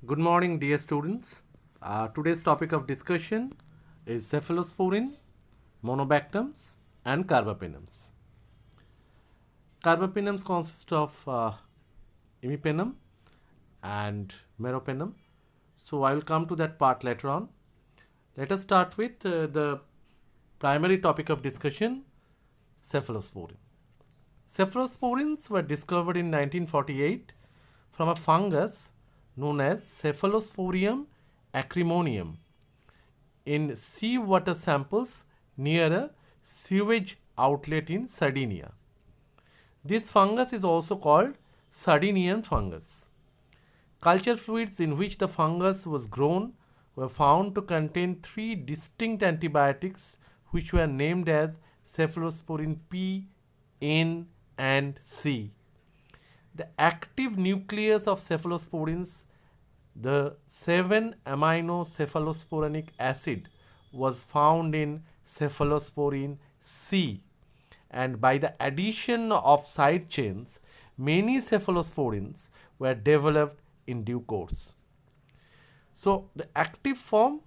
Good morning, dear students. Today's topic of discussion is cephalosporin, monobactums, and carbapenems. Carbapenems consist of imipenem and meropenem. So I will come to that part later on. Let us start with the primary topic of discussion, cephalosporin. Cephalosporins were discovered in 1948 from a fungus known as Cephalosporium acrimonium in seawater samples near a sewage outlet in Sardinia. This fungus is also called Sardinian fungus. Culture fluids in which the fungus was grown were found to contain three distinct antibiotics which were named as cephalosporin P, N, and C. The active nucleus of cephalosporins, the 7-amino-cephalosporinic acid, was found in cephalosporin C, and by the addition of side chains, many cephalosporins were developed in due course. So, the active form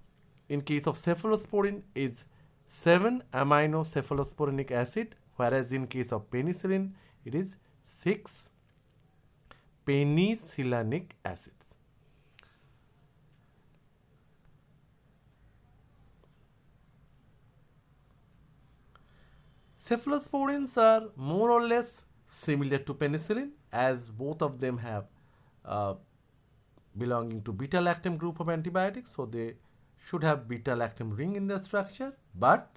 in case of cephalosporin is 7-amino-cephalosporinic acid, whereas in case of penicillin it is 6 penicillinic acids. Cephalosporins are more or less similar to penicillin, as both of them have uh, belonging to beta lactam group of antibiotics, so they should have beta lactam ring in their structure, but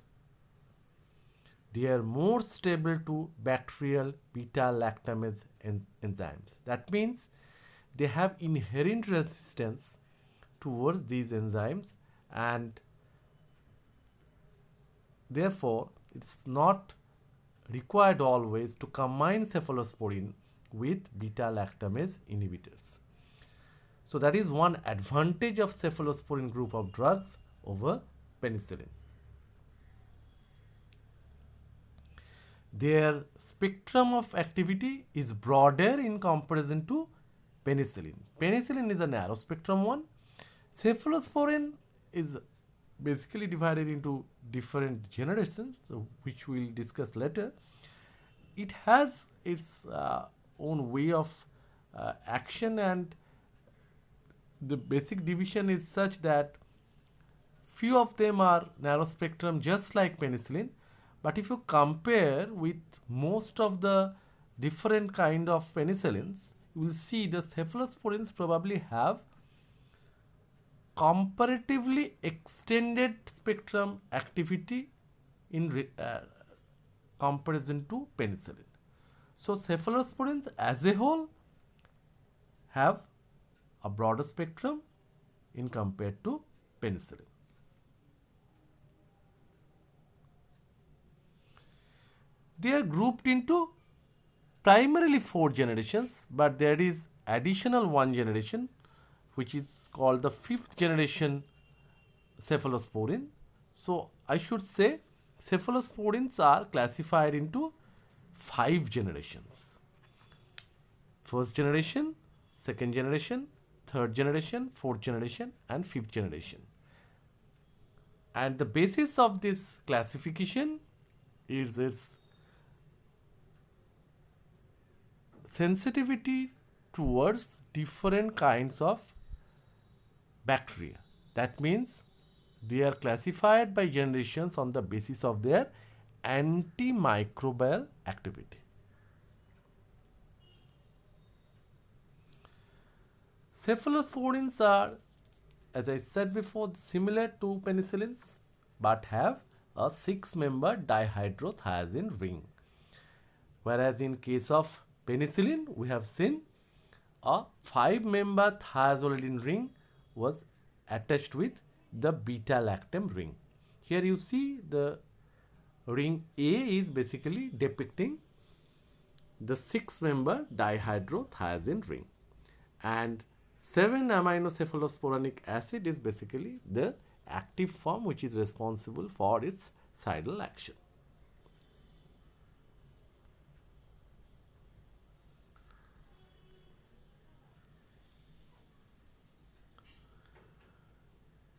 they are more stable to bacterial beta lactamase enzymes. That means they have inherent resistance towards these enzymes, and therefore it's not required always to combine cephalosporin with beta lactamase inhibitors. So that is one advantage of cephalosporin group of drugs over penicillin. Their spectrum of activity is broader in comparison to penicillin. Penicillin is a narrow spectrum one. Cephalosporin is basically divided into different generations, which we'll discuss later. It has its own way of action, and the basic division is such that few of them are narrow spectrum just like penicillin, but if you compare with most of the different kind of penicillins, you will see the cephalosporins probably have comparatively extended spectrum activity in comparison to penicillin. So cephalosporins as a whole have a broader spectrum in compared to penicillin. They are grouped into primarily 4 generations, but there is additional one generation which is called the 5th generation cephalosporin. So I should say cephalosporins are classified into 5 generations: first generation, second generation, third generation, fourth generation, and fifth generation. And the basis of this classification is its sensitivity towards different kinds of bacteria. That means they are classified by generations on the basis of their antimicrobial activity. Cephalosporins are, as I said before, similar to penicillins but have a 6-member dihydrothiazine ring. Whereas in case of penicillin, we have seen a 5-member thiazolidine ring was attached with the beta lactam ring. Here you see the ring A is basically depicting the 6-member dihydrothiazine ring, and 7-aminocephalosporinic acid is basically the active form which is responsible for its cidal action.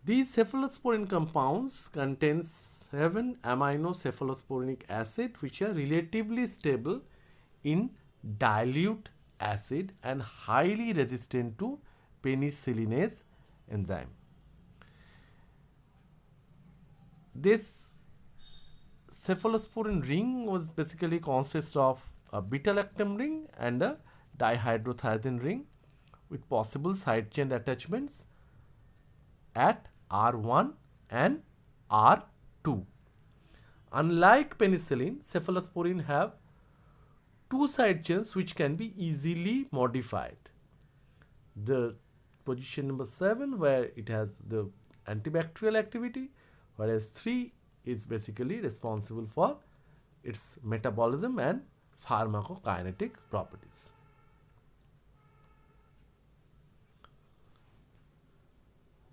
These cephalosporin compounds contain 7 amino-cephalosporinic acid which are relatively stable in dilute acid and highly resistant to penicillinase enzyme. This cephalosporin ring was basically consists of a beta-lactam ring and a dihydrothiazide ring with possible side chain attachments at R1 and R2. Unlike penicillin, cephalosporin have two side chains which can be easily modified. The position number 7 where it has the antibacterial activity, whereas 3 is basically responsible for its metabolism and pharmacokinetic properties.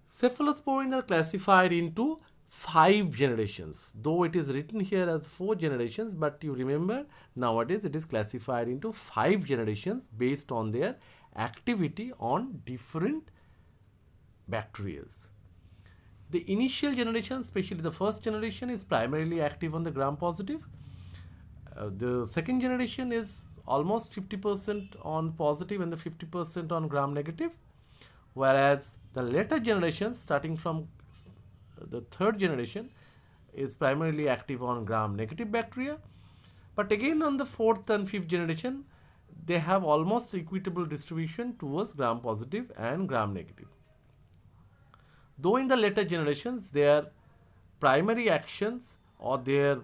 Cephalosporin are classified into 5 generations, though it is written here as 4 generations, but you remember nowadays it is classified into 5 generations based on their activity on different bacteria. The initial generation, especially the first generation, is primarily active on the gram positive. The second generation is almost 50% on positive and the 50% on gram negative, whereas the later generations starting from the third generation is primarily active on gram negative bacteria, but again on the fourth and fifth generation they have almost equitable distribution towards gram positive and gram negative. Though in the later generations their primary actions or their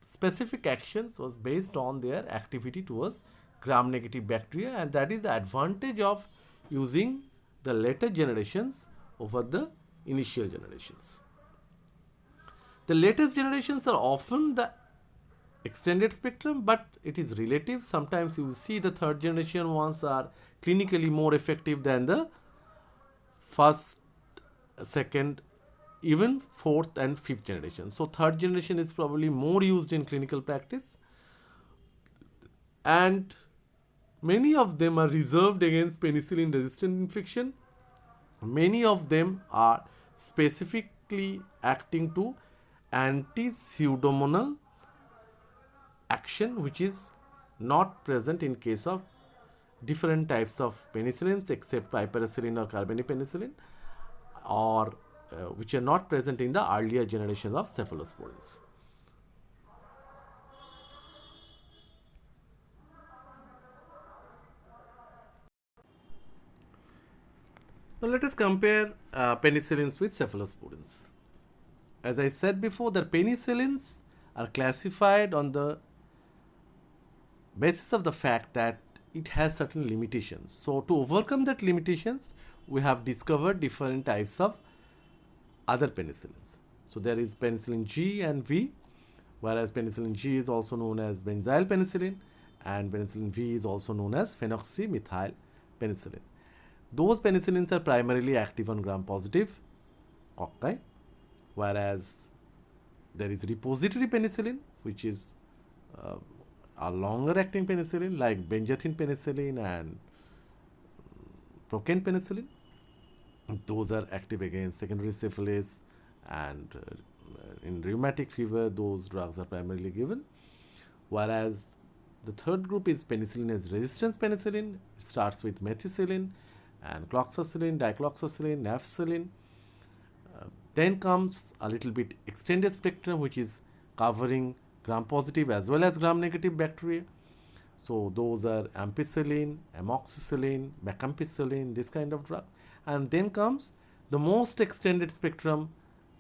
specific actions was based on their activity towards gram negative bacteria, and that is the advantage of using the later generations over the initial generations. The latest generations are often the extended spectrum, but it is relative. Sometimes you will see the third generation ones are clinically more effective than the first, second, even fourth and fifth generation. So third generation is probably more used in clinical practice, and many of them are reserved against penicillin resistant infection. Many of them are specifically acting to anti-pseudomonal action, which is not present in case of different types of penicillins except piperacillin or carbapenicillin, or which are not present in the earlier generations of cephalosporins. Now let us compare penicillins with cephalosporins. As I said before, the penicillins are classified on the basis of the fact that it has certain limitations. So to overcome that limitations, we have discovered different types of other penicillins. So there is penicillin G and V, whereas penicillin G is also known as benzyl penicillin and penicillin V is also known as phenoxymethyl penicillin. Those penicillins are primarily active on gram positive cocci, whereas there is repository penicillin, which is a longer acting penicillin like benzathine penicillin and procaine penicillin. Those are active against secondary syphilis, and in rheumatic fever those drugs are primarily given. Whereas the third group is penicillin as resistance penicillin. It starts with methicillin and cloxacillin, dicloxacillin, nafcillin. Then comes a little bit extended spectrum, which is covering gram positive as well as gram negative bacteria. So those are ampicillin, amoxicillin, mecampicillin, this kind of drug. And then comes the most extended spectrum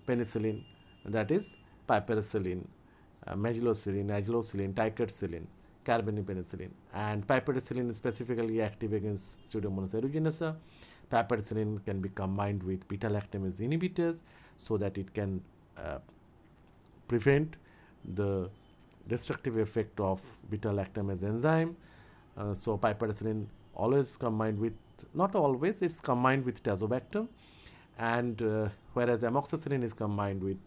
penicillin, that is piperacillin, magillocillin, agilocillin, ticatcillin, carbapenicillin, and piperacillin is specifically active against Pseudomonas aeruginosa. Piperacillin can be combined with beta-lactamase inhibitors so that it can prevent the destructive effect of beta-lactamase enzyme. So piperacillin always combined with, not always, it's combined with tazobactam, and whereas amoxicillin is combined with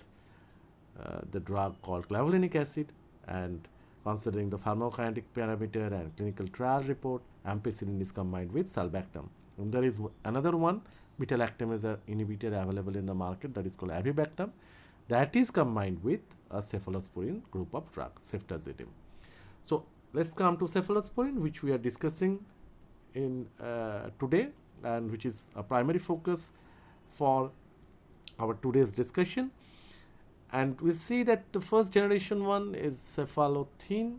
the drug called clavulanic acid. And considering the pharmacokinetic parameter and clinical trial report, ampicillin is combined with sulbactam. And there is another one beta-lactam is an inhibitor available in the market that is called avibactam, that is combined with a cephalosporin group of drugs, ceftazidime. So let's come to cephalosporin, which we are discussing in today, and which is a primary focus for our today's discussion. And we see that the first generation one is cephalothin,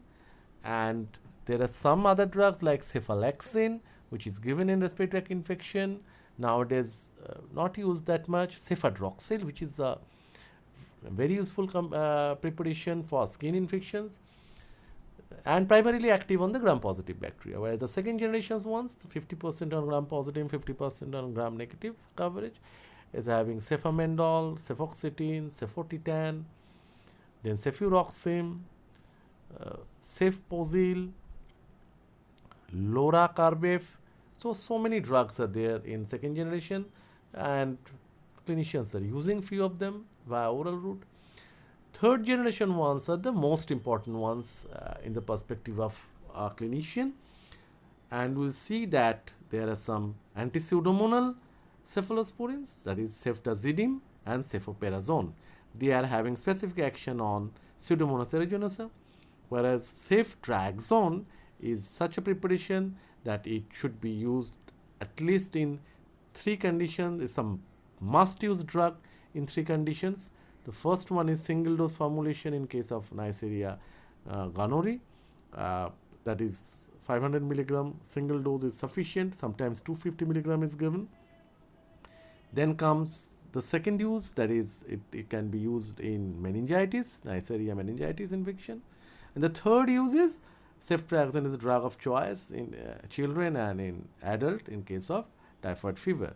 and there are some other drugs like cephalexin, which is given in respiratory tract infection. Nowadays, not used that much. Cefadroxil, which is a very useful preparation for skin infections, and primarily active on the gram-positive bacteria. Whereas the second generation ones, 50% on gram-positive, 50% on gram-negative coverage, is having cefamendol, cefoxitin, cefotitan, then cefuroxime, cefposil, loracarbef. So many drugs are there in second generation, and clinicians are using few of them via oral route. Third generation ones are the most important ones in the perspective of a clinician, and we'll see that there are some anti-pseudomonal cephalosporins, that is ceftazidime and cefoperazone. They are having specific action on Pseudomonas aeruginosa, whereas ceftriaxone is such a preparation that it should be used at least in 3 conditions. It's a must-use drug in 3 conditions. The first one is single dose formulation in case of Neisseria gonorrhoeae, that is 500 milligram single dose is sufficient. Sometimes 250 milligram is given. Then comes the second use, that is it can be used in meningitis, Neisseria meningitis infection. And the third use is ceftriaxone is a drug of choice in children and in adult in case of typhoid fever.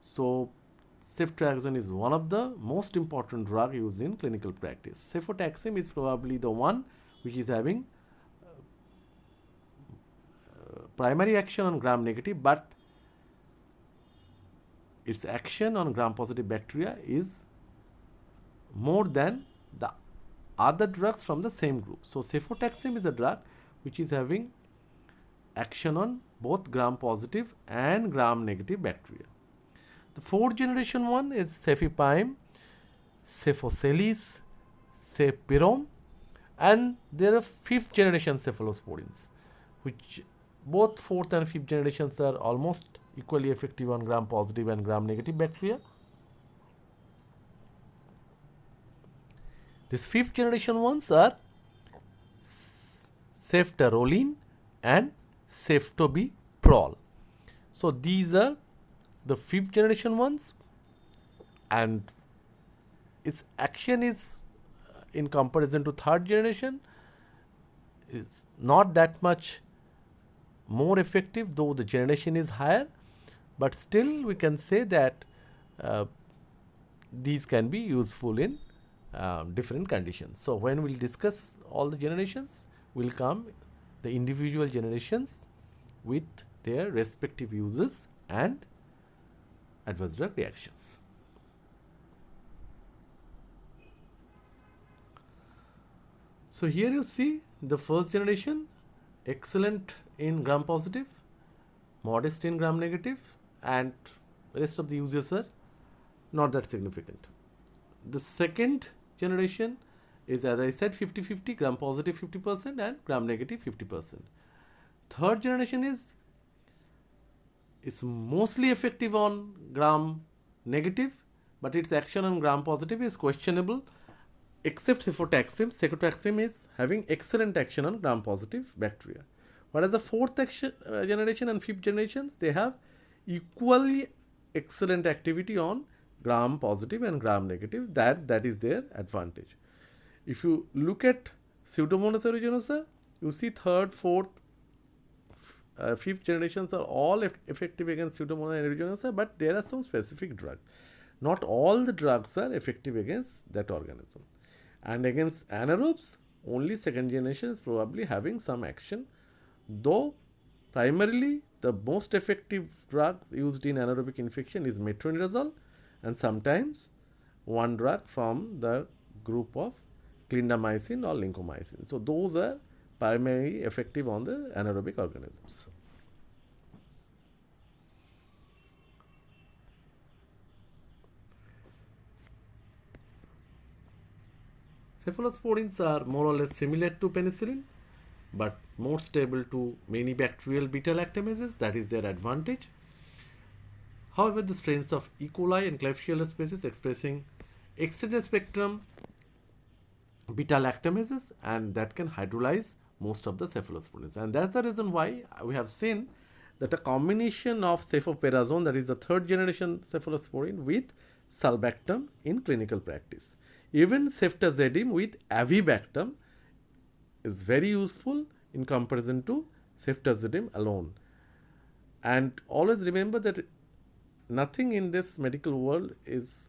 So ceftriaxone is one of the most important drug used in clinical practice. Cefotaxime is probably the one which is having primary action on gram-negative, but its action on gram-positive bacteria is more than the other drugs from the same group. So cefotaxime is a drug which is having action on both gram-positive and gram-negative bacteria. The fourth generation one is cefepime, cefoselis, cepirom, and there are 5th generation cephalosporins, which both 4th and 5th generations are almost equally effective on gram-positive and gram-negative bacteria. These 5th generation ones are ceftaroline and ceftobiprole. So these are the 5th generation ones, and its action is in comparison to 3rd generation is not that much more effective, though the generation is higher, but still we can say that these can be useful in different conditions. So when we'll discuss all the generations, will come the individual generations with their respective uses and adverse drug reactions. So here you see the first generation, excellent in gram-positive, modest in gram-negative, and the rest of the uses are not that significant. The second generation is, as I said, 50-50, gram-positive 50% and gram-negative 50%. Third generation is mostly effective on gram-negative, but its action on gram-positive is questionable, except cefotaxime. Cefotaxime is having excellent action on gram-positive bacteria. Whereas the 4th generation and 5th generations, they have equally excellent activity on gram-positive and gram-negative. That is their advantage. If you look at Pseudomonas aeruginosa, you see 3rd, 4th, 5th generations are all effective against Pseudomonas aeruginosa, but there are some specific drugs. Not all the drugs are effective against that organism. And against anaerobes, only 2nd generation is probably having some action, though primarily the most effective drugs used in anaerobic infection is metronidazole and sometimes one drug from the group of clindamycin or lincomycin. So those are primarily effective on the anaerobic organisms. Cephalosporins are more or less similar to penicillin, but more stable to many bacterial beta lactamases. That is their advantage. However, the strains of E. coli and Klebsiella species expressing extended spectrum beta lactamases, and that can hydrolyze most of the cephalosporins. And that's the reason why we have seen that a combination of cefoperazone, that is the third generation cephalosporin, with sulbactam in clinical practice. Even ceftazidime with avibactam is very useful in comparison to ceftazidime alone. And always remember that nothing in this medical world is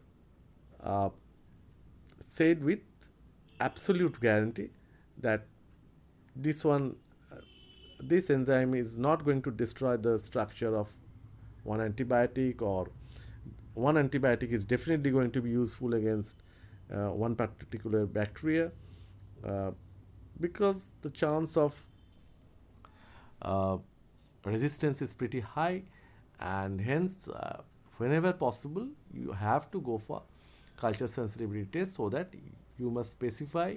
said with absolute guarantee that this one this enzyme is not going to destroy the structure of one antibiotic, or one antibiotic is definitely going to be useful against one particular bacteria, uh, because the chance of uh, resistance is pretty high, and hence whenever possible you have to go for culture sensitivity test, so that you must specify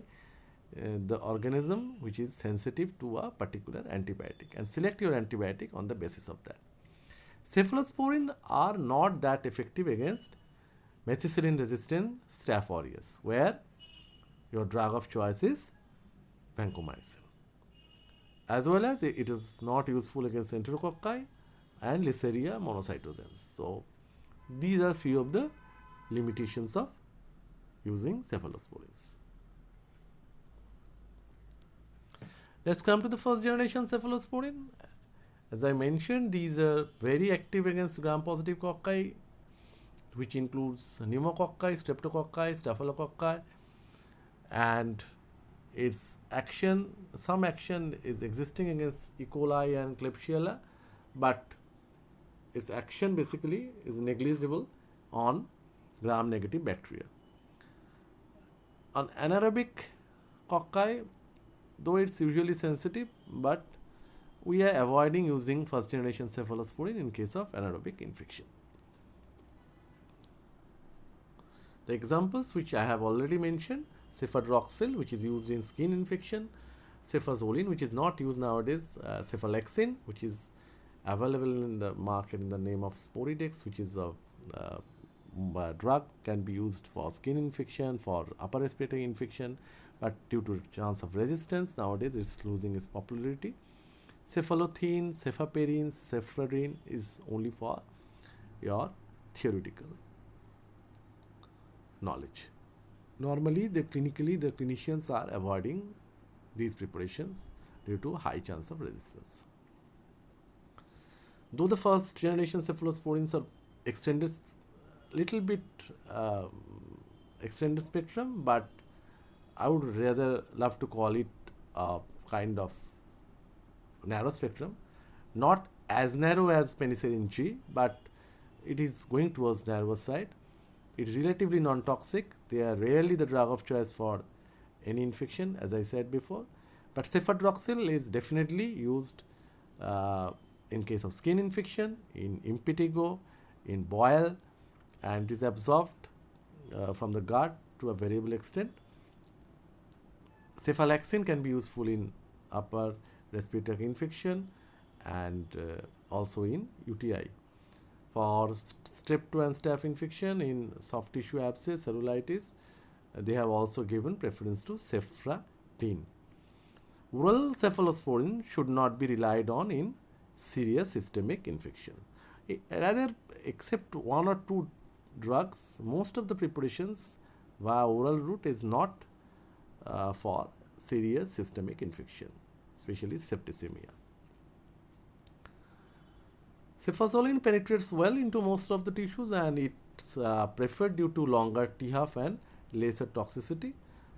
the organism which is sensitive to a particular antibiotic and select your antibiotic on the basis of that. Cephalosporin are not that effective against methicillin resistant Staph aureus, where your drug of choice is vancomycin. As well as it is not useful against enterococci and Listeria monocytogenes. So these are few of the limitations of using cephalosporins. Let's come to the first generation cephalosporin. As I mentioned, these are very active against gram-positive cocci, which includes pneumococci, streptococci, staphylococci, and its action, some action is existing against E. coli and Klebsiella, but its action basically is negligible on gram-negative bacteria. On anaerobic cocci, though it's usually sensitive, but we are avoiding using first generation cephalosporin in case of anaerobic infection. The examples which I have already mentioned: cefadroxil, which is used in skin infection; cefazolin, which is not used nowadays; cefalexin, which is available in the market in the name of Sporidex, which is a drug, can be used for skin infection, for upper respiratory infection, but due to chance of resistance, nowadays it's losing its popularity. Cephalothene, cefaperin, cephradine is only for your theoretical knowledge. Normally, clinically, the clinicians are avoiding these preparations due to high chance of resistance. Though the first generation cephalosporins are extended little bit extended spectrum, but I would rather love to call it a kind of narrow spectrum, not as narrow as penicillin G, but it is going towards narrower side. It is relatively non-toxic. They are rarely the drug of choice for any infection, as I said before. But cefadroxil is definitely used in case of skin infection, in impetigo, in boil, and is absorbed from the gut to a variable extent. Cefalexin can be useful in upper respiratory infection and also in UTI. For strep2 and staph infection, in soft tissue abscess, cellulitis, they have also given preference to ceftazidime. Oral cephalosporin should not be relied on in serious systemic infection. Rather, except one or two drugs, most of the preparations via oral route is not for serious systemic infection, especially septicemia. Cefazolin penetrates well into most of the tissues, and it's preferred due to longer T-half and lesser toxicity.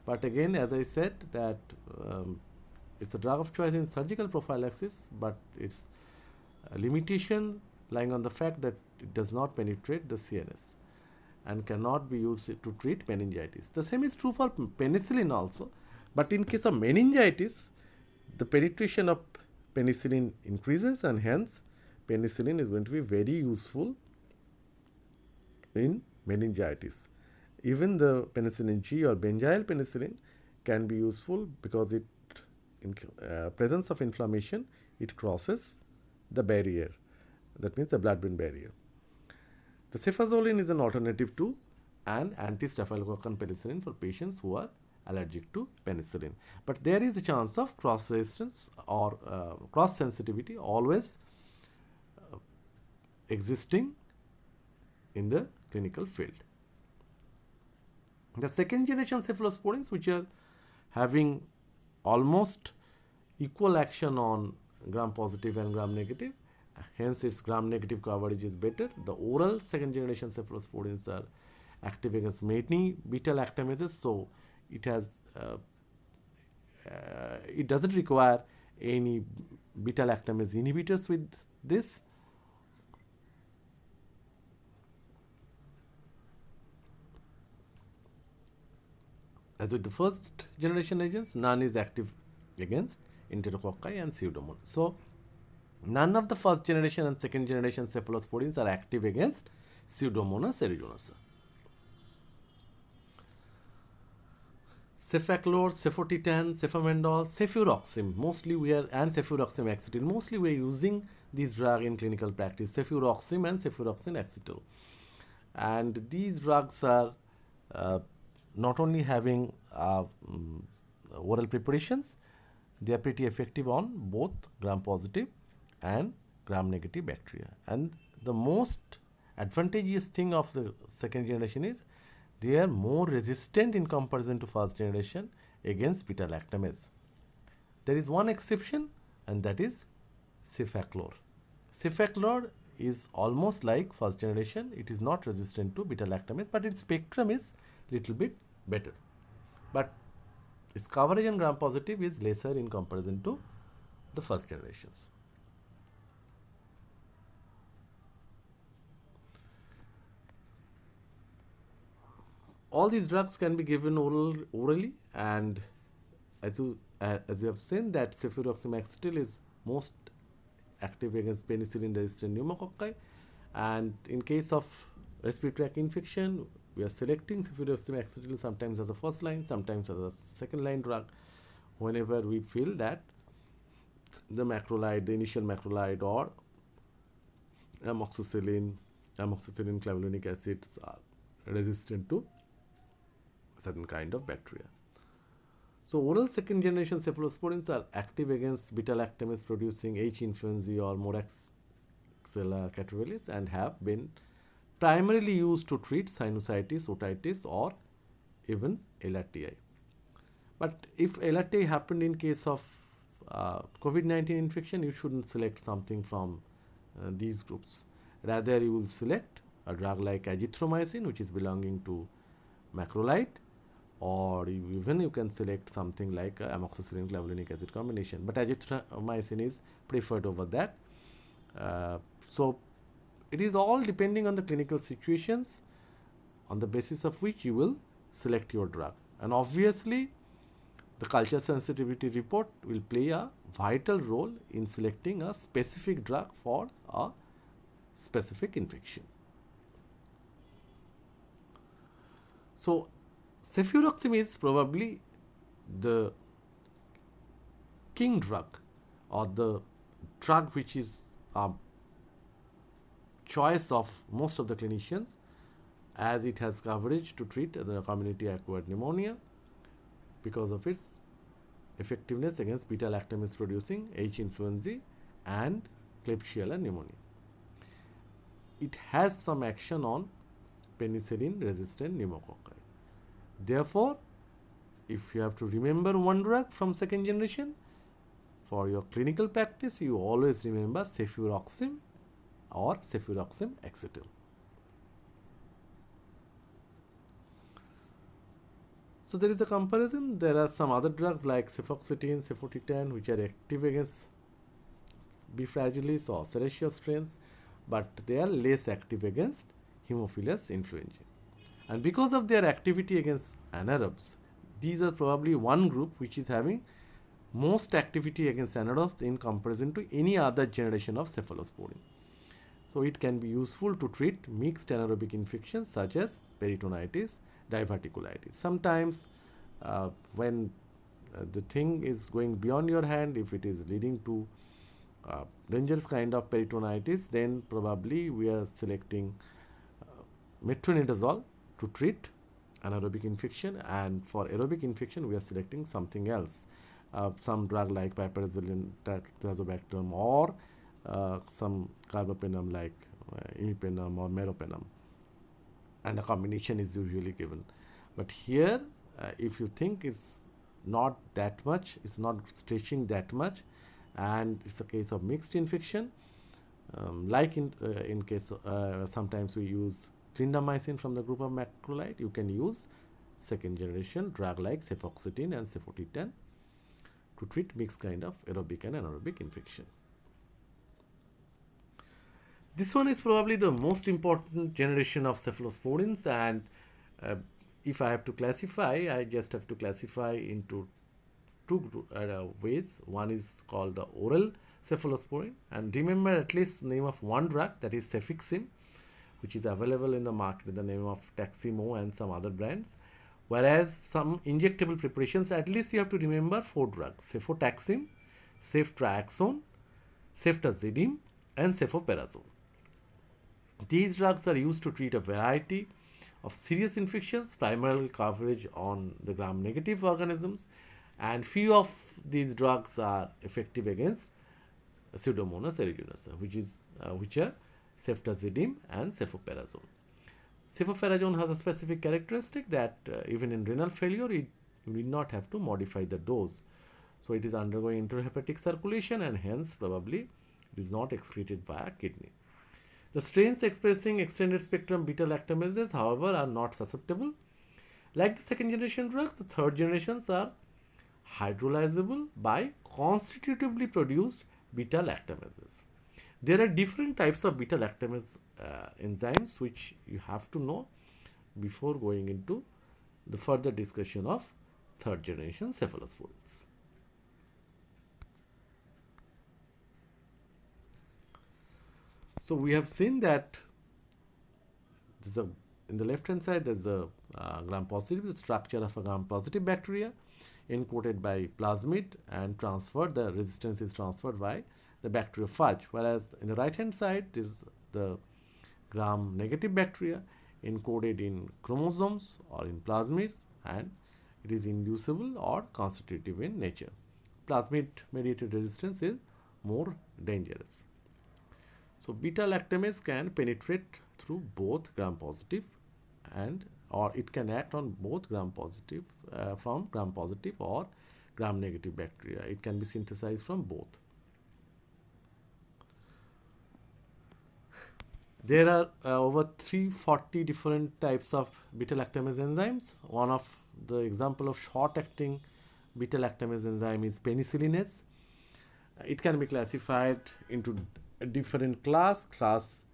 But again, as I said, that it's a drug of choice in surgical prophylaxis, but its limitation lying on the fact that it does not penetrate the CNS and cannot be used to treat meningitis. The same is true for penicillin also, but in case of meningitis, the penetration of penicillin increases, and hence penicillin is going to be very useful in meningitis. Even the penicillin G or benzyl penicillin can be useful because it, in presence of inflammation, it crosses the barrier. That means the blood-brain barrier. The cefazolin is an alternative to an anti-staphylococcal penicillin for patients who are allergic to penicillin. But there is a chance of cross-resistance or cross-sensitivity always existing in the clinical field. The second generation cephalosporins, which are having almost equal action on gram positive and gram negative, hence its gram negative coverage is better. The oral second generation cephalosporins are active against many beta lactamases, so it has it doesn't require any beta lactamase inhibitors with this. As with the first generation agents, none is active against enterococci and pseudomonas. So none of the first generation and second generation cephalosporins are active against Pseudomonas aeruginosa. Cefaclor, cefotitan, cefamendol, cefuroxime, mostly we are, and cefuroxime acetyl, mostly we are using these drugs in clinical practice, cefuroxime and cefuroxime acetyl. And these drugs are not only having oral preparations, they are pretty effective on both gram positive and gram negative bacteria. And the most advantageous thing of the second generation is they are more resistant in comparison to first generation against beta lactamase. There is one exception, and that is cefaclor. Cefaclor is almost like first generation. It is not resistant to beta lactamase, but its spectrum is little bit better. But its coverage on gram positive is lesser in comparison to the first generations. All these drugs can be given orally, and as you have seen that cefuroxime acetyl is most active against penicillin resistant pneumococci, and in case of respiratory tract infection, we are selecting cefuroxime acetyl sometimes as a first line, sometimes as a second line drug whenever we feel that the macrolide, the initial macrolide or amoxicillin clavulanic acids are resistant to certain kind of bacteria. So oral second generation cephalosporins are active against beta lactamase producing H. influenzae or Moraxella catarrhalis and have been primarily used to treat sinusitis, otitis or even LRTI. But if LRTI happened in case of COVID-19 infection, you shouldn't select something from these groups. Rather, you will select a drug like azithromycin, which is belonging to macrolide, or even you can select something like amoxicillin clavulanic acid combination, but azithromycin is preferred over that. So it is all depending on the clinical situations on the basis of which you will select your drug. And obviously the culture sensitivity report will play a vital role in selecting a specific drug for a specific infection. So cefuroxime is probably the king drug, or the drug which is a choice of most of the clinicians, as it has coverage to treat the community acquired pneumonia because of its effectiveness against beta lactamase producing H. influenzae and Klebsiella pneumoniae. It has some action on penicillin resistant pneumococci. Therefore, if you have to remember one drug from second generation, for your clinical practice, you always remember cefuroxime or cefuroxime acetyl. So there is a comparison. There are some other drugs like cefoxitin, cefotitan, which are active against B. fragilis or Serratia strains, but they are less active against Haemophilus influenzae. And because of their activity against anaerobes, these are probably one group which is having most activity against anaerobes in comparison to any other generation of cephalosporin. So it can be useful to treat mixed anaerobic infections such as peritonitis, diverticulitis. Sometimes when the thing is going beyond your hand, if it is leading to dangerous kind of peritonitis, then probably we are selecting metronidazole to treat anaerobic infection, and for aerobic infection we are selecting something else, some drug like piperazolone tazobactam, or some carbapenem like imipenem or meropenem, and a combination is usually given. But here, if you think it's not that much, it's not stretching that much, and it's a case of mixed infection, like in case sometimes we use clindamycin from the group of macrolide, you can use second generation drug like cefoxitin and cefotitan to treat mixed kind of aerobic and anaerobic infection. This one is probably the most important generation of cephalosporins, and if I have to classify, I just have to classify into two ways. One is called the oral cephalosporin, and remember at least name of one drug, that is cefixime, which is available in the market in the name of Taximo and some other brands. Whereas some injectable preparations, at least you have to remember four drugs: cefotaxime, ceftriaxone, ceftazidime, and cefoperazone. These drugs are used to treat a variety of serious infections, primarily coverage on the gram-negative organisms, and few of these drugs are effective against Pseudomonas aeruginosa, which are ceftazidime and cefoperazone. Cefoperazone has a specific characteristic that even in renal failure, you need not have to modify the dose. So it is undergoing intrahepatic circulation, and hence probably it is not excreted via kidney. The strains expressing extended spectrum beta lactamases, however, are not susceptible. Like the second generation drugs, the third generations are hydrolyzable by constitutively produced beta lactamases. There are different types of beta lactamase enzymes which you have to know before going into the further discussion of third generation cephalosporins. So we have seen that in the left hand side there's a gram-positive structure of a gram-positive bacteria encoded by plasmid, and the resistance is transferred by the bacteriophage. Whereas in the right hand side is the gram-negative bacteria encoded in chromosomes or in plasmids, and it is inducible or constitutive in nature. Plasmid mediated resistance is more dangerous. So beta lactamase can penetrate through both gram-positive or it can act on both gram-positive from gram-positive or gram-negative bacteria. It can be synthesized from both. There are over 340 different types of beta lactamase enzymes. One of the example of short-acting beta lactamase enzyme is penicillinase. It can be classified into a different class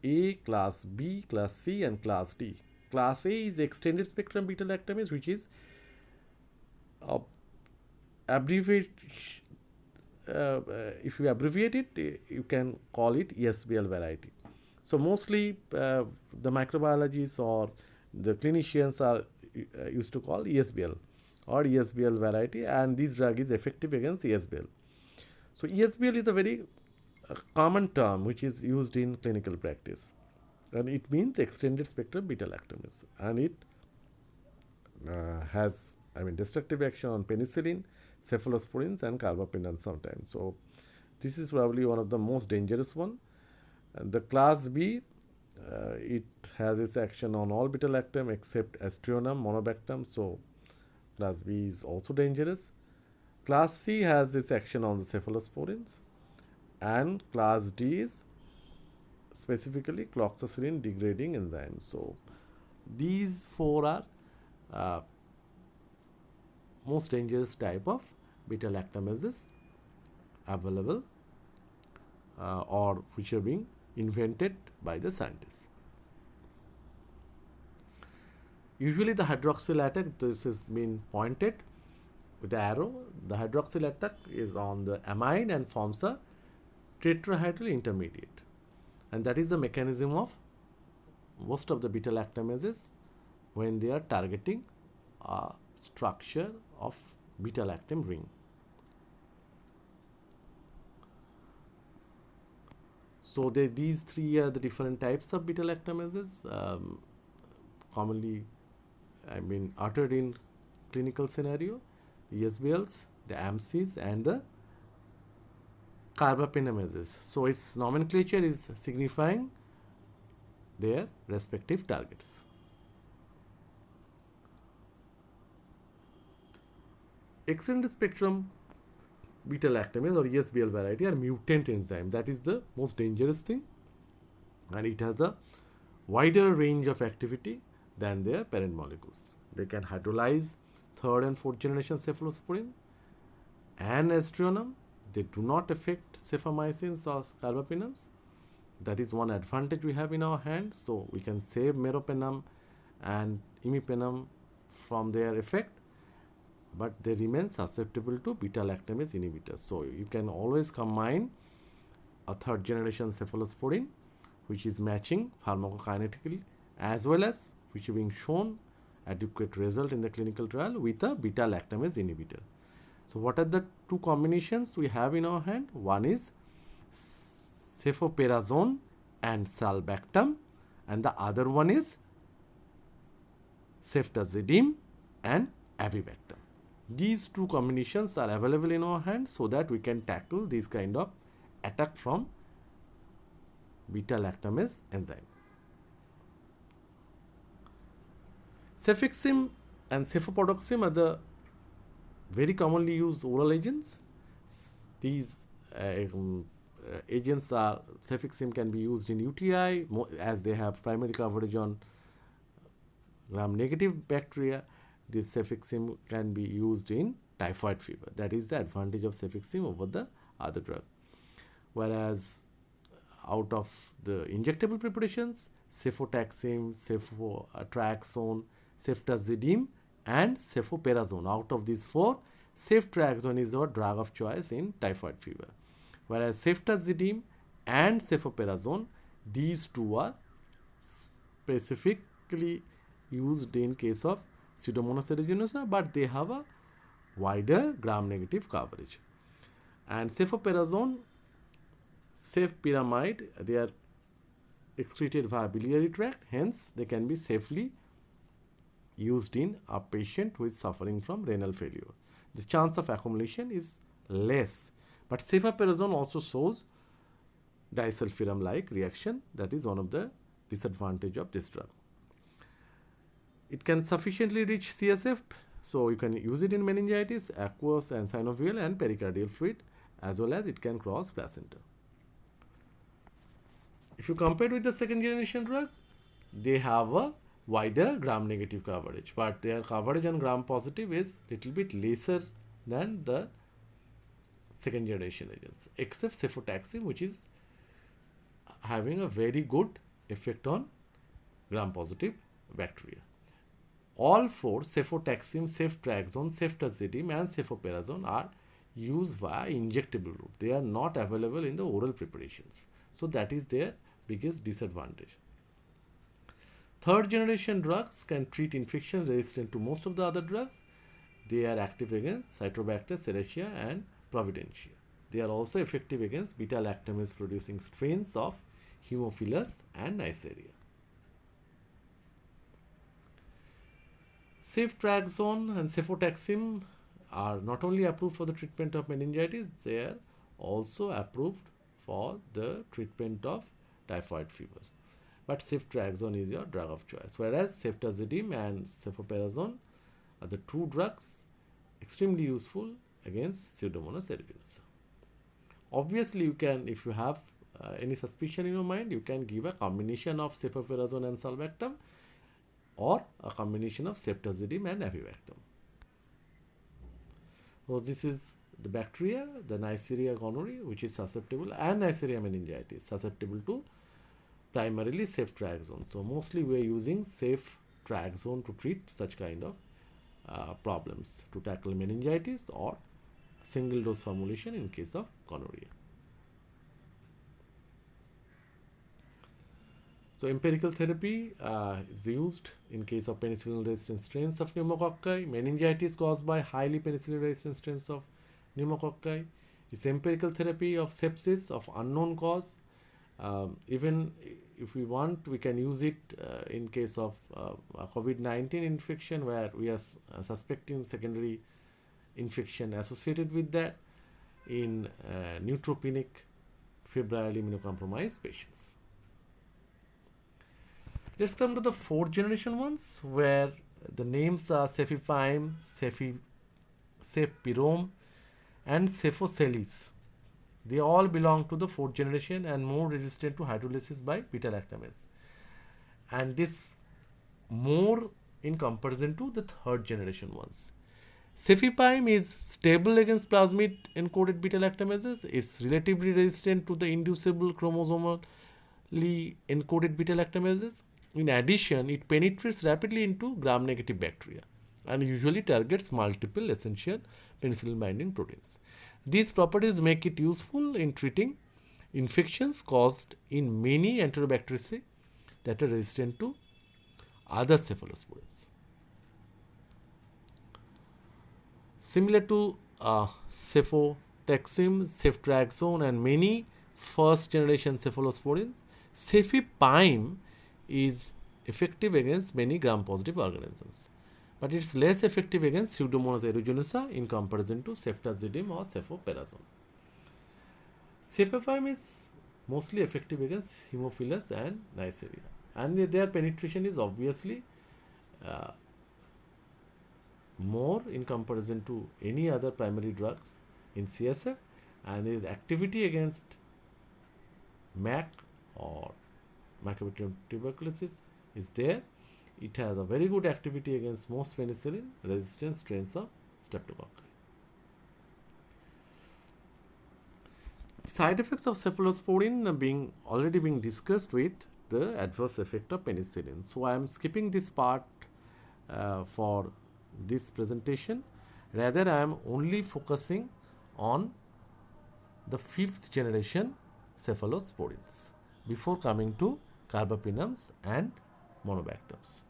A, class B, class C, and class D. Class A is extended spectrum beta lactamase, which is if you abbreviate it, you can call it ESBL variety. So mostly the microbiologists or the clinicians are used to call ESBL or ESBL variety, and this drug is effective against ESBL. So ESBL is a very common term which is used in clinical practice, and it means extended spectrum beta lactamase, and it has destructive action on penicillin, cephalosporins, and carbapenem sometimes. So this is probably one of the most dangerous one. The class B, it has its action on all beta lactam except Aztreonam monobactam, so class B is also dangerous. Class C has its action on the cephalosporins, and class D is specifically cloxacillin degrading enzymes. So these four are most dangerous type of beta lactamases available or which are being invented by the scientists. Usually the hydroxyl attack, this has been pointed with the arrow. The hydroxyl attack is on the amide and forms a tetrahydral intermediate, and that is the mechanism of most of the beta lactamases when they are targeting a structure of beta-lactam ring. So these three are the different types of beta-lactamases commonly uttered in clinical scenario: the ESBLs, the AMCs, and the carbapinamases. So its nomenclature is signifying their respective targets. Extended spectrum beta-lactamase or ESBL variety are mutant enzyme. That is the most dangerous thing, and it has a wider range of activity than their parent molecules. They can hydrolyze third and fourth generation cephalosporin and aztreonam. They do not affect cephamycins or carbapenems. That is one advantage we have in our hand. So we can save meropenem and imipenem from their effect, but they remain susceptible to beta-lactamase inhibitors. So you can always combine a third generation cephalosporin, which is matching pharmacokinetically, as well as which is being shown adequate result in the clinical trial, with a beta-lactamase inhibitor. So what are the two combinations we have in our hand? One is cefoperazone and sulbactam, and the other one is ceftazidime and avibactam. These two combinations are available in our hand so that we can tackle this kind of attack from beta-lactamase enzyme. Cefixime and cefopodoxime are the very commonly used oral agents. These agents are, cefixime can be used in UTI as they have primary coverage on gram-negative bacteria. This cefixime can be used in typhoid fever. That is the advantage of cefixime over the other drug. Whereas out of the injectable preparations, cefotaxime, ceftriaxone, ceftazidime, and cefoperazone. Out of these four, ceftriaxone is our drug of choice in typhoid fever. Whereas ceftazidime and cefoperazone, these two are specifically used in case of Pseudomonas aeruginosa, but they have a wider gram-negative coverage. And cefoperazone, cefpyramide, they are excreted via biliary tract, hence they can be safely used in a patient who is suffering from renal failure. The chance of accumulation is less, but cefoperazone also shows disulfiram-like reaction. That is one of the disadvantage of this drug. It can sufficiently reach CSF, so you can use it in meningitis, aqueous and synovial and pericardial fluid, as well as it can cross placenta. If you compare it with the second generation drug, they have a wider gram-negative coverage, but their coverage on gram-positive is little bit lesser than the second generation agents, except cefotaxime, which is having a very good effect on gram-positive bacteria. All four, cefotaxime, ceftriaxone, ceftazidime, and cefoperazone, are used via injectable route. They are not available in the oral preparations. So that is their biggest disadvantage. Third generation drugs can treat infection resistant to most of the other drugs. They are active against Citrobacter, Serratia, and Providentia. They are also effective against beta-lactamase producing strains of Haemophilus and Neisseria. Ceftriaxone and cefotaxime are not only approved for the treatment of meningitis, they are also approved for the treatment of typhoid fever. But ceftriaxone is your drug of choice, whereas ceftazidime and cefoperazone are the two drugs extremely useful against Pseudomonas aeruginosa. Obviously, you can, if you have any suspicion in your mind, you can give a combination of cefoperazone and sulbactam, or a combination of ceftazidime and avibactam. So this is the bacteria, the Neisseria gonorrhoeae, which is susceptible, and Neisseria meningitis, susceptible to primarily ceftriaxone. So mostly we are using ceftriaxone to treat such kind of problems, to tackle meningitis or single dose formulation in case of gonorrhea. So empirical therapy is used in case of penicillin-resistant strains of pneumococci, meningitis caused by highly penicillin-resistant strains of pneumococci. It's empirical therapy of sepsis of unknown cause. Even if we want, we can use it in case of COVID-19 infection where we are suspecting secondary infection associated with that in neutropenic febrile immunocompromised patients. Let's come to the fourth generation ones where the names are cefepime, cefpirome and cephocellese. They all belong to the fourth generation and more resistant to hydrolysis by beta-lactamase. And this more in comparison to the third generation ones. Cefepime is stable against plasmid encoded beta-lactamases. It's relatively resistant to the inducible chromosomally encoded beta-lactamases. In addition, it penetrates rapidly into gram-negative bacteria and usually targets multiple essential penicillin binding proteins. These properties make it useful in treating infections caused in many Enterobacteriaceae that are resistant to other cephalosporins. Similar to cefotaxime, ceftriaxone and many first generation cephalosporins, cefepime is effective against many gram-positive organisms, but it's less effective against Pseudomonas aeruginosa in comparison to ceftazidime or cefoperazone. Cefepime is mostly effective against Haemophilus and Neisseria, and their penetration is obviously more in comparison to any other primary drugs in CSF, and its activity against MAC or Mycobacterium tuberculosis is there. It has a very good activity against most penicillin resistant strains of streptococci. Side effects of cephalosporin already being discussed with the adverse effect of penicillin. So I am skipping this part for this presentation. Rather, I am only focusing on the fifth generation cephalosporins before coming to carbapenems and monobactams.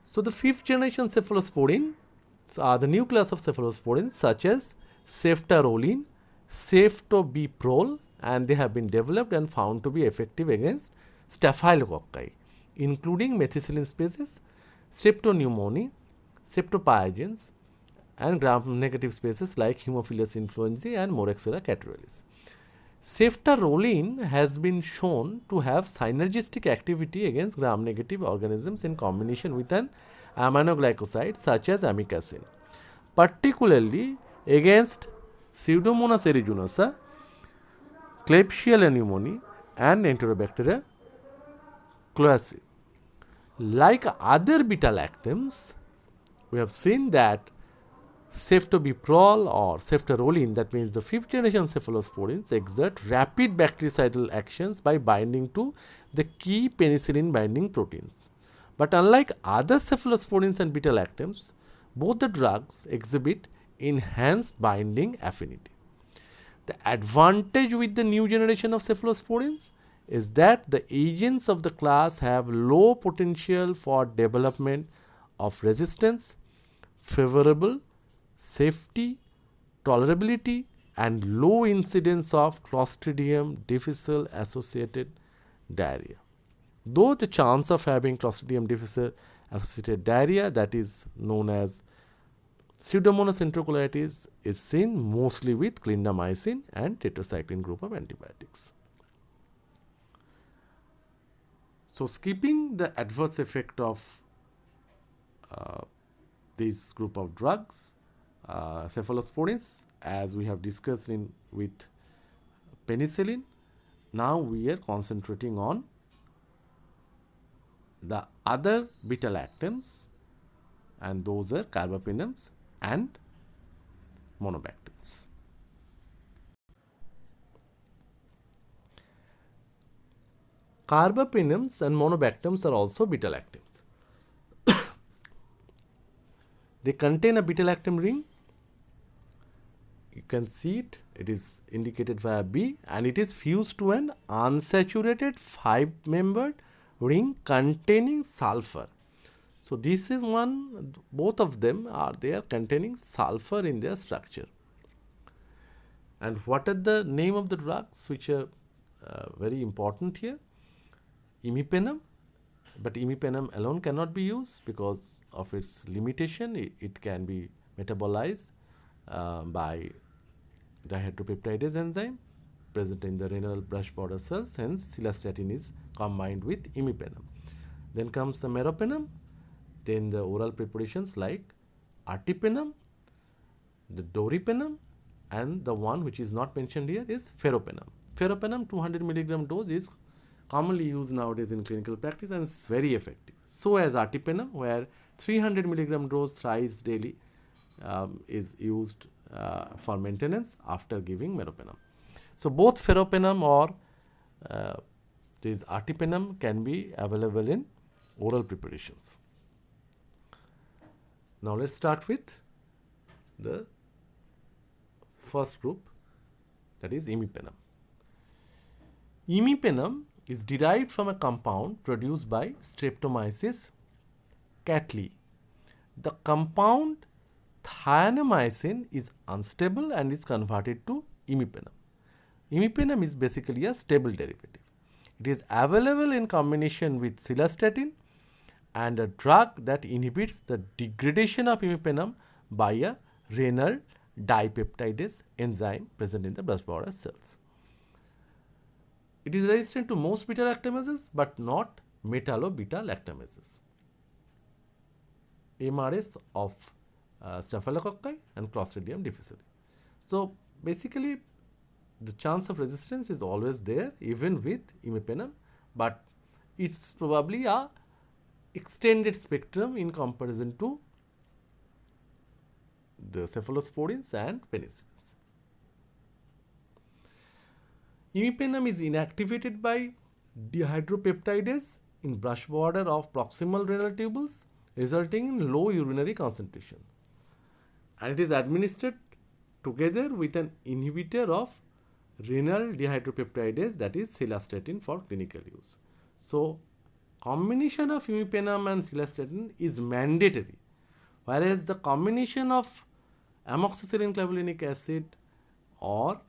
So the fifth generation cephalosporin are the new class of cephalosporins such as ceftaroline, ceftobiprole, and they have been developed and found to be effective against staphylococci, including methicillin species, streptopneumoniae, streptopyogens, and gram-negative species like Haemophilus influenzae and Moraxella catarrhalis. Ceftaroline has been shown to have synergistic activity against gram-negative organisms in combination with an aminoglycoside such as amikacin, particularly against Pseudomonas aeruginosa, Klebsiella pneumoniae, and Enterobacteria cloacae. Like other beta-lactams, we have seen that ceftobiprole or ceftaroline, that means the fifth generation cephalosporins, exert rapid bactericidal actions by binding to the key penicillin binding proteins. But unlike other cephalosporins and beta-lactams, both the drugs exhibit enhanced binding affinity. The advantage with the new generation of cephalosporins is that the agents of the class have low potential for development of resistance, favorable safety, tolerability, and low incidence of Clostridium difficile associated diarrhea. Though the chance of having Clostridium difficile associated diarrhea, that is known as Pseudomonas enterocolitis, is seen mostly with clindamycin and tetracycline group of antibiotics. So skipping the adverse effect of this group of drugs, cephalosporins, as we have discussed with penicillin, now we are concentrating on the other beta-lactams, and those are carbapenems and monobactams. Carbapenems and monobactams are also beta-lactams. They contain a beta-lactam ring. you can see it. It is indicated via B, and it is fused to an unsaturated 5-membered ring containing sulfur. So this is one, both of them are there containing sulfur in their structure. And what are the name of the drugs which are very important here? Imipenem, but imipenem alone cannot be used because of its limitation. It can be metabolized by dihydropeptidase enzyme present in the renal brush border cells, hence cilastatin is combined with imipenem. Then comes the meropenem, then the oral preparations like artipenem, the doripenem, and the one which is not mentioned here is ferropenem. Ferropenem 200 milligram dose is commonly used nowadays in clinical practice and it's very effective. So as artipenem, where 300 milligram dose thrice daily is used for maintenance after giving meropenem. So both ferropenem or this artipenem can be available in oral preparations. Now let's start with the first group, that is imipenem. Imipenem is derived from a compound produced by Streptomyces cattleyi. The compound thionomycin is unstable and is converted to imipenem. Imipenem is basically a stable derivative. It is available in combination with cilastatin and a drug that inhibits the degradation of imipenem by a renal dipeptidase enzyme present in the brush border cells. It is resistant to most beta-lactamases but not metallo-beta-lactamases, MRS of Staphylococci and Clostridium difficile. So basically the chance of resistance is always there even with imipenem, but it's probably a extended spectrum in comparison to the cephalosporins and penicillins. Imipenem is inactivated by dihydropeptidase in brush border of proximal renal tubules, resulting in low urinary concentration. And it is administered together with an inhibitor of renal dihydropeptidase, that is cilastatin, for clinical use. So combination of imipenem and cilastatin is mandatory, whereas the combination of amoxicillin clavulanic acid or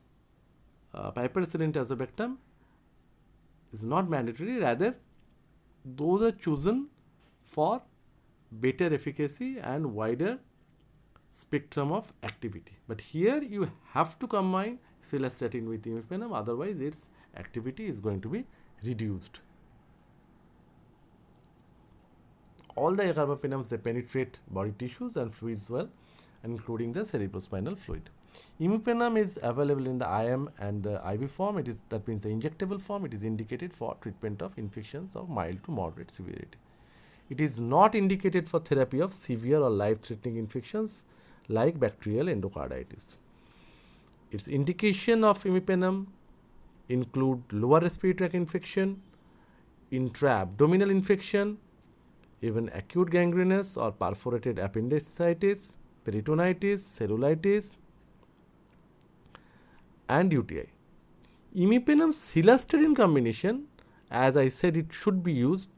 piperacillin tazobactam is not mandatory, rather those are chosen for better efficacy and wider spectrum of activity. But here you have to combine cilastatin with imipenem, otherwise its activity is going to be reduced. All the carbapenems, they penetrate body tissues and fluids well, including the cerebrospinal fluid. Imipenem is available in the IM and the IV form. It is, that means the injectable form. It is indicated for treatment of infections of mild to moderate severity. It is not indicated for therapy of severe or life-threatening infections like bacterial endocarditis. Its indication of imipenem include lower respiratory tract infection, intra-abdominal infection, even acute gangrenous or perforated appendicitis, peritonitis, cellulitis, and UTI. Imipenem cilastatin combination, as I said, it should be used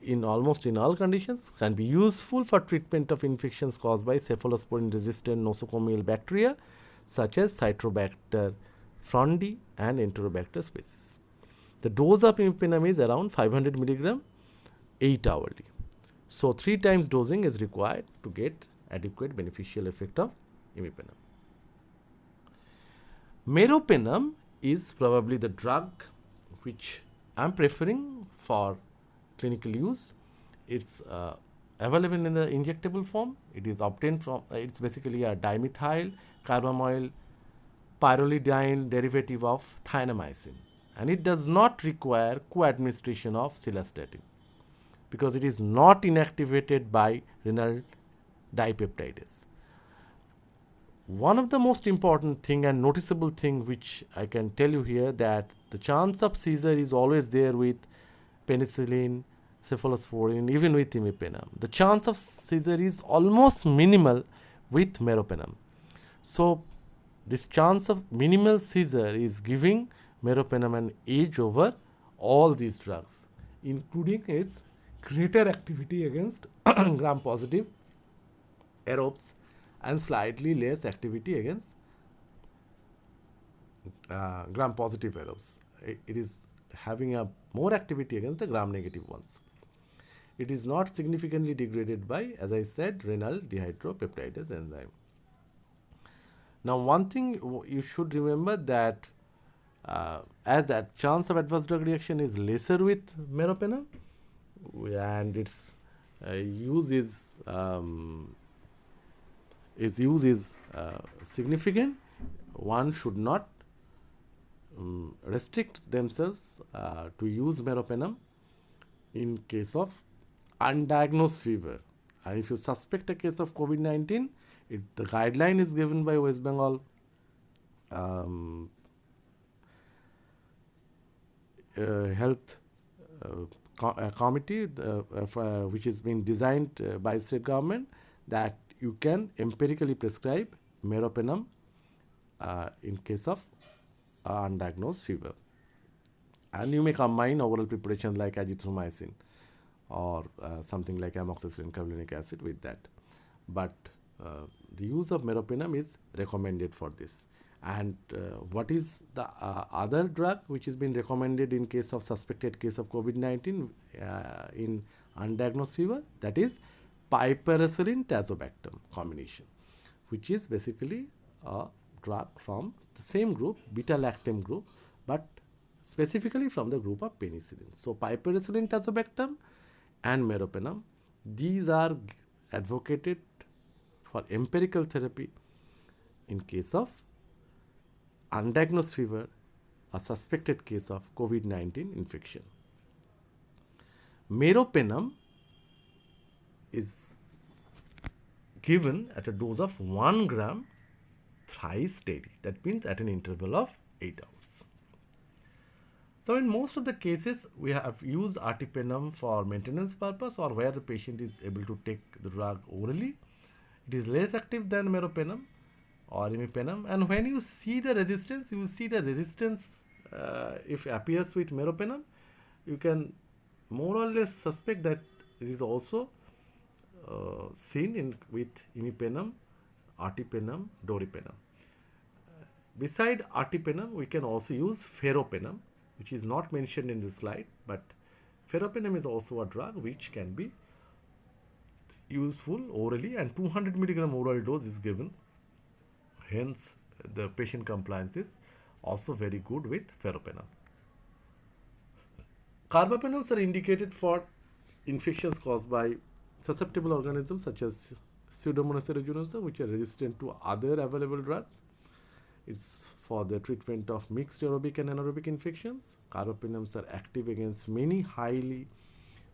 in almost in all conditions, can be useful for treatment of infections caused by cephalosporin resistant nosocomial bacteria such as Citrobacter frondi and Enterobacter species. The dose of imipenem is around 500 mg 8 hourly. So 3 times dosing is required to get adequate beneficial effect of imipenem. Meropenem is probably the drug which I am preferring for clinical use. It's available in the injectable form. It is obtained from, it's basically a dimethyl carbamyl pyrrolidine derivative of thionomycin, and it does not require co-administration of cilastatin because it is not inactivated by renal dipeptidase. One of the most important thing and noticeable thing which I can tell you here, that the chance of seizure is always there with penicillin, cephalosporin, even with imipenem. The chance of seizure is almost minimal with meropenem. So this chance of minimal seizure is giving meropenem an edge over all these drugs, including its greater activity against gram-positive aerobes and slightly less activity against gram-positive aerobes. It is having a more activity against the gram-negative ones. It is not significantly degraded by, as I said, renal dehydropeptidase enzyme. Now, one thing you should remember that as that chance of adverse drug reaction is lesser with meropenem, and its use is significant, one should not restrict themselves to use meropenem in case of undiagnosed fever. And if you suspect a case of COVID-19, the guideline is given by West Bengal Health Committee, which is being designed by state government, that you can empirically prescribe meropenem in case of undiagnosed fever. And you may combine oral preparations like azithromycin or something like amoxicillin clavulanic acid with that. But the use of meropenem is recommended for this. And what is the other drug which has been recommended in case of suspected case of COVID-19 in undiagnosed fever? That is piperacillin tazobactam combination, which is basically a drug from the same group, beta-lactam group, but specifically from the group of penicillin. So piperacillin tazobactam and meropenem, these are advocated for empirical therapy in case of undiagnosed fever, a suspected case of COVID-19 infection. Meropenem is given at a dose of 1 gram thrice daily. That means at an interval of 8 hours. So in most of the cases, we have used ertapenem for maintenance purpose or where the patient is able to take the drug orally. It is less active than meropenem or imipenem, and when you see the resistance, if appears with meropenem, you can more or less suspect that it is also seen with imipenem, ertapenem, doripenem. Beside ertapenem, we can also use ferropenem, which is not mentioned in this slide, but ferropenem is also a drug which can be useful orally, and 200 milligram oral dose is given. Hence, the patient compliance is also very good with ferropenem. Carbapenems are indicated for infections caused by susceptible organisms such as Pseudomonas aeruginosa, which are resistant to other available drugs. It's for the treatment of mixed aerobic and anaerobic infections. Carbapenems are active against many highly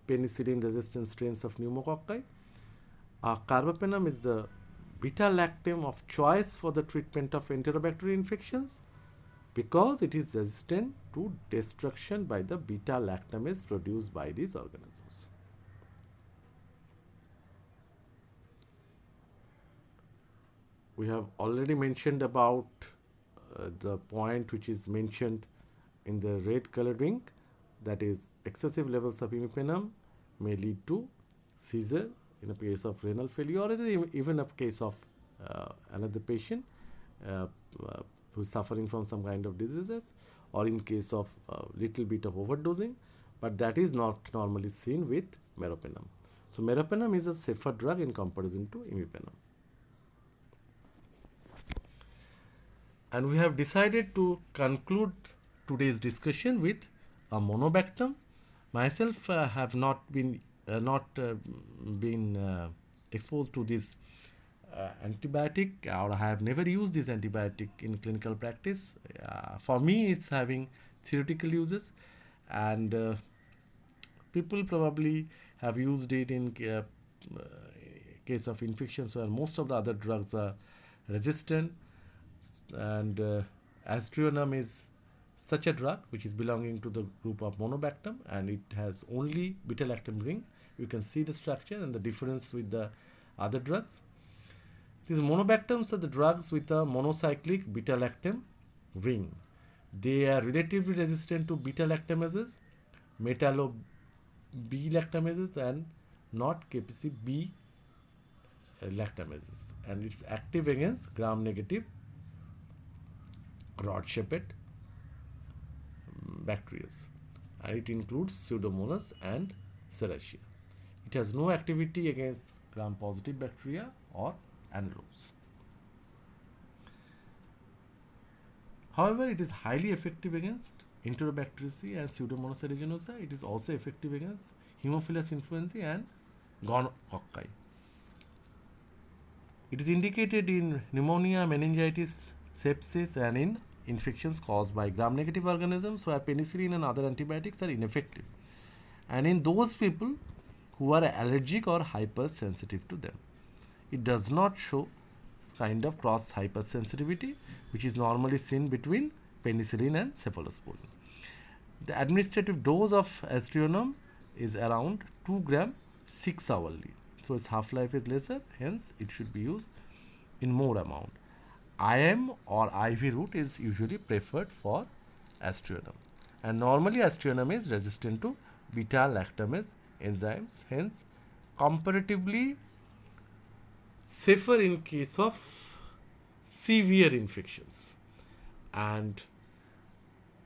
penicillin-resistant strains of pneumococci. Carbapenem is the beta-lactam of choice for the treatment of enterobacterial infections because it is resistant to destruction by the beta-lactamase produced by these organisms. We have already mentioned about the point which is mentioned in the red colored ink, that is excessive levels of imipenem may lead to seizure in a case of renal failure or even a case of another patient who is suffering from some kind of diseases, or in case of little bit of overdosing, but that is not normally seen with meropenem. So meropenem is a safer drug in comparison to imipenem. And we have decided to conclude today's discussion with a monobactam. Myself have not been exposed to this antibiotic, or I have never used this antibiotic in clinical practice. For me, it's having theoretical uses, and people probably have used it in case of infections where most of the other drugs are resistant. And aztreonam is such a drug which is belonging to the group of monobactam, and it has only beta-lactam ring. You can see the structure and the difference with the other drugs. These monobactams are the drugs with a monocyclic beta-lactam ring. They are relatively resistant to beta-lactamases, metallo-B-lactamases, and not KPC-B lactamases. And it's active against gram-negative rod-shaped bacteria. And it includes Pseudomonas and Serratia. It has no activity against gram-positive bacteria or anaerobes. However, it is highly effective against Enterobacteriaceae and Pseudomonas aeruginosa. It is also effective against Haemophilus influenzae and gonococci. It is indicated in pneumonia, meningitis, sepsis, and in infections caused by gram-negative organisms where penicillin and other antibiotics are ineffective, and in those people who are allergic or hypersensitive to them. It does not show kind of cross hypersensitivity which is normally seen between penicillin and cephalosporin. The administrative dose of aztreonam is around 2 gram 6 hourly. So its half-life is lesser, hence it should be used in more amount. IM or IV route is usually preferred for aztreonam. And normally aztreonam is resistant to beta-lactamase enzymes, hence comparatively safer in case of severe infections. And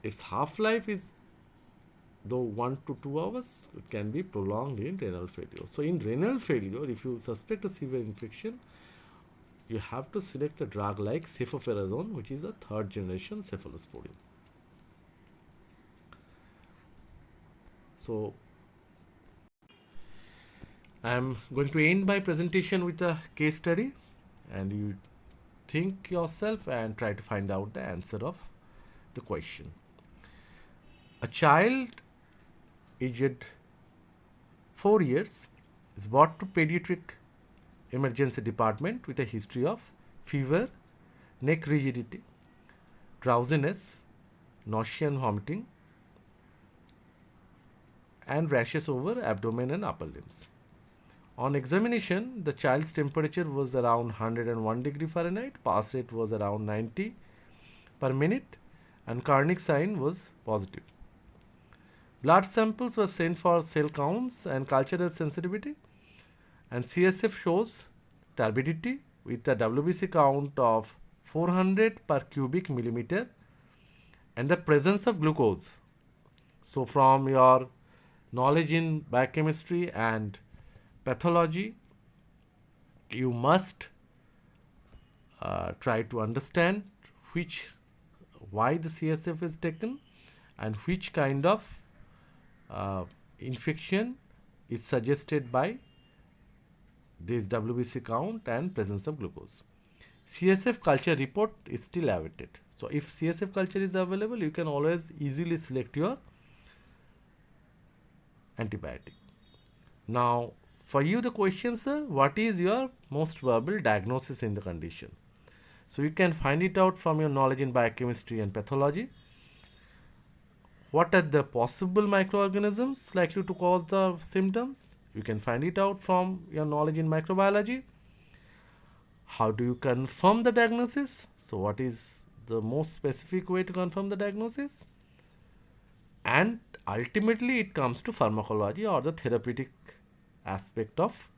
its half-life is, though 1 to 2 hours, it can be prolonged in renal failure. So in renal failure, if you suspect a severe infection, you have to select a drug like cefoperazone, which is a third generation cephalosporin. So I am going to end my presentation with a case study, and you think yourself and try to find out the answer of the question. A child aged 4 years is brought to pediatric emergency department with a history of fever, neck rigidity, drowsiness, nausea and vomiting, and rashes over abdomen and upper limbs. On examination, the child's temperature was around 101 degree Fahrenheit, pulse rate was around 90 per minute, and Carnick sign was positive. Blood samples were sent for cell counts and cultural sensitivity, and CSF shows turbidity with a WBC count of 400 per cubic millimeter and the presence of glucose. So from your knowledge in biochemistry and pathology, you must try to understand why the CSF is taken and which kind of infection is suggested by this WBC count and presence of glucose. CSF culture report is still awaited. So if CSF culture is available, you can always easily select your antibiotic. Now, for you the question, sir, what is your most probable diagnosis in the condition? So you can find it out from your knowledge in biochemistry and pathology. What are the possible microorganisms likely to cause the symptoms? You can find it out from your knowledge in microbiology. How do you confirm the diagnosis? So what is the most specific way to confirm the diagnosis? And ultimately it comes to pharmacology or the therapeutic aspect of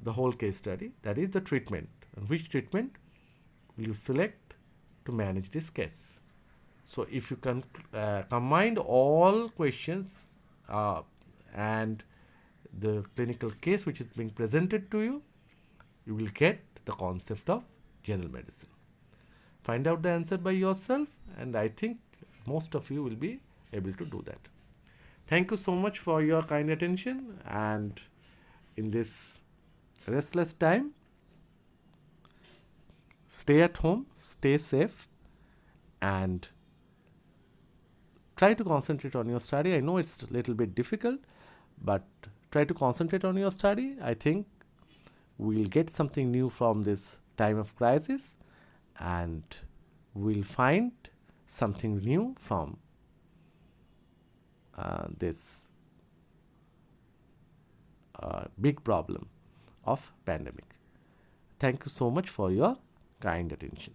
the whole case study, that is the treatment. And which treatment will you select to manage this case? So if you can combine all questions and the clinical case which is being presented to you, you will get the concept of general medicine. Find out the answer by yourself, and I think most of you will be able to do that. Thank you so much for your kind attention, and in this restless time, stay at home, stay safe, and try to concentrate on your study. I know it's a little bit difficult, but try to concentrate on your study. I think we'll get something new from this time of crisis, and we'll find something new from this big problem of pandemic. Thank you so much for your kind attention.